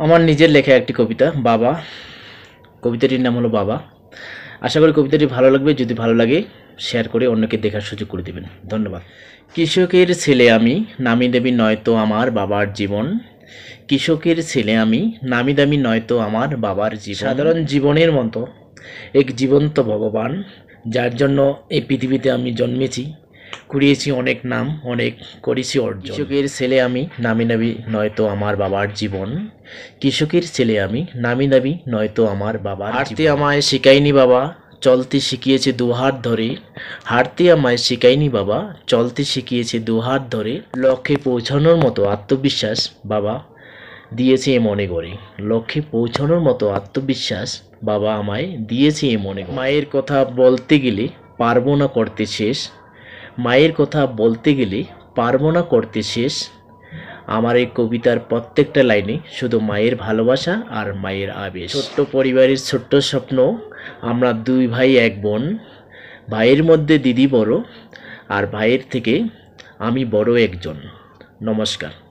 আমার নিজের লেখা একটি কবিতা বাবা। কবিতাটির নাম হলো বাবা। আশা করি কবিতাটি ভালো লাগবে। যদি ভালো লাগে শেয়ার করে অন্যকে দেখার সুযোগ করে দেবেন। ধন্যবাদ। কৃষকের ছেলে আমি, নামি দামি নয়তো আমার বাবার জীবন। কৃষকের ছেলে আমি, নামি দামি নয়তো আমার বাবার জীবন। সাধারণ জীবনের মতো এক জীবন্ত ভগবান, যার জন্য এই পৃথিবীতে আমি জন্মেছি, কুড়িয়েছি অনেক নাম, অনেক করেছি অর্জন। কৃষকের ছেলে আমি, নামি দামি নয়তো আমার বাবার জীবন। কৃষকের ছেলে আমি, নামি দামি নয়তো আমার বাবার জীবন। হাঁটতে আমায় শিখায়নি বাবা, চলতে শিখিয়েছে দুহাত ধরে। হাঁটতে আমায় শিখায়নি বাবা, চলতে শিখিয়েছে দুহাত ধরে। লক্ষ্যে পৌঁছানোর মতো আত্মবিশ্বাস বাবা দিয়েছে এ মনে করে। লক্ষ্যে পৌঁছানোর মতো আত্মবিশ্বাস বাবা আমায় দিয়েছে এ মনে করে। মায়ের কথা বলতে গেলে পারবো না করতে শেষ। মায়ের কথা বলতে গেলে পারবো না করতে শেষ। আমার এই কবিতার প্রত্যেকটা লাইনে শুধু মায়ের ভালোবাসা আর মায়ের আবেশ। ছোট্ট পরিবারের ছোট্ট স্বপ্ন, আমরা দুই ভাই এক বোন। ভাইয়ের মধ্যে দিদি বড়, আর ভাইয়ের থেকে আমি বড় একজন। নমস্কার।